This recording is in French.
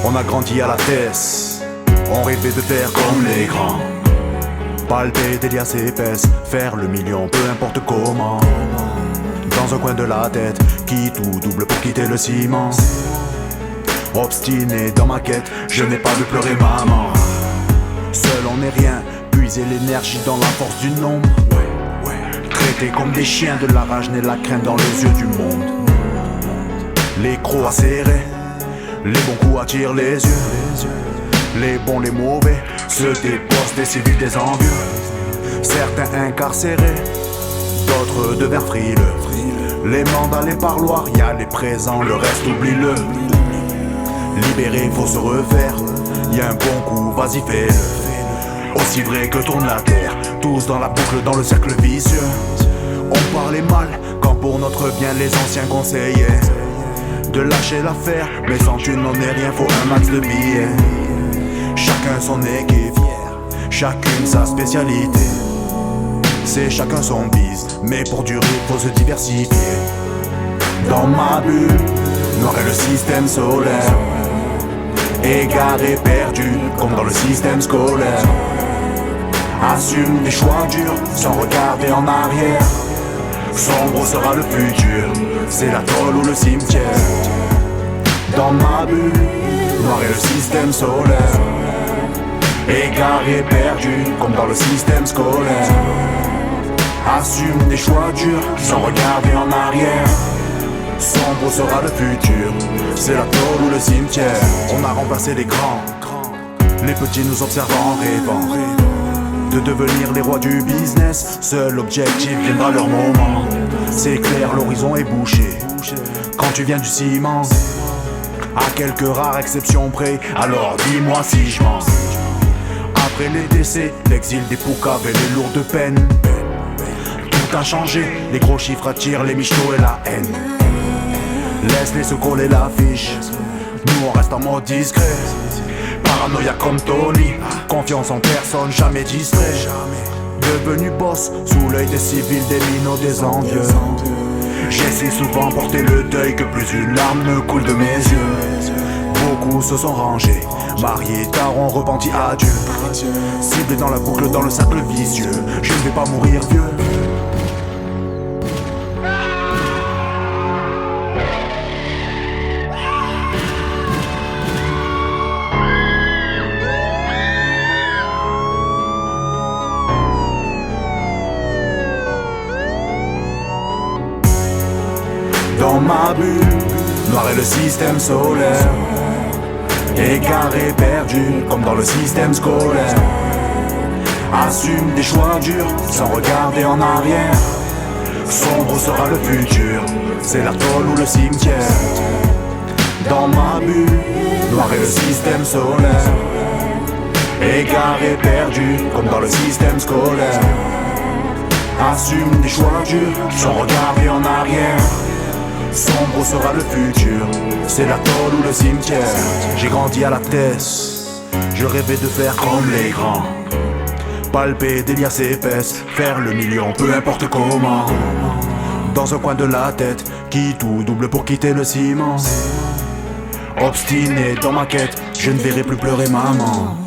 On a grandi à la Tess, on rêvait de faire comme les grands. Palper des liasses épaisses, faire le million peu importe comment. Dans un coin de la tête, qui tout double pour quitter le ciment. Obstiné dans ma quête, je n'ai pas vu pleurer maman. Seul on n'est rien, puiser l'énergie dans la force du nombre. Traités comme des chiens, de la rage naît la crainte dans les yeux du monde. Les crocs acérés, les bons coups attirent les yeux. Les bons, les mauvais, se déposent des civils, des envieux. Certains incarcérés, d'autres devinrent frileux. Les mandats, les parloirs, y'a les présents, le reste oublie-le. Libéré, faut se refaire, y'a un bon coup, vas-y fais-le. Aussi vrai que tourne la terre, tous dans la boucle, dans le cercle vicieux. On parlait mal, quand pour notre bien les anciens conseillaient de lâcher l'affaire, mais sans thune on n'est rien, faut un max de billets. Chacun son équipe, chacune sa spécialité. C'est chacun son bise, mais pour durer faut se diversifier. Dans ma bulle, noir est le système solaire. Égaré, perdu, comme dans le système scolaire. Assume des choix durs, sans regarder en arrière. Sombre sera le futur, c'est la tôle ou le cimetière. Dans ma bulle, noir est le système solaire. Égaré, perdu, comme dans le système scolaire. Assume des choix durs, sans regarder en arrière. Sombre sera le futur, c'est la tôle ou le cimetière. On a remplacé les grands, les petits nous observent en rêvant de devenir les rois du business. Seul objectif viendra leur moment. C'est clair, l'horizon est bouché quand tu viens du ciment. À quelques rares exceptions près, alors dis-moi si je mens. Après les décès, l'exil des poucaves et les lourdes peines. Tout a changé, les gros chiffres attirent les michtos et la haine. Laisse-les se coller l'affiche, nous on reste en mode discret. Paranoïa comme Tony, confiance en personne, jamais distrait. Devenu boss, sous l'œil des civils, des minots, des envieux. J'essaie souvent porter le deuil, que plus une larme ne coule de mes yeux. Beaucoup se sont rangés, mariés, tarons, repentis, adieu. Ciblés dans la boucle, dans le cercle vicieux, je ne vais pas mourir vieux. Dans ma bulle, noir est le système solaire. Égaré, perdu, comme dans le système scolaire. Assume des choix durs, sans regarder en arrière. Sombre sera le futur, c'est la tôle ou le cimetière. Dans ma bulle, noir est le système solaire. Égaré, perdu, comme dans le système scolaire. Assume des choix durs, sans regarder en arrière. Sombre sera le futur, c'est la tôle ou le cimetière. J'ai grandi à la Tess, je rêvais de faire comme les grands. Palper des liasses épaisses, faire le million peu importe comment. Dans un coin de la tête, qui tout double pour quitter le ciment. Obstiné dans ma quête, je ne verrai plus pleurer maman.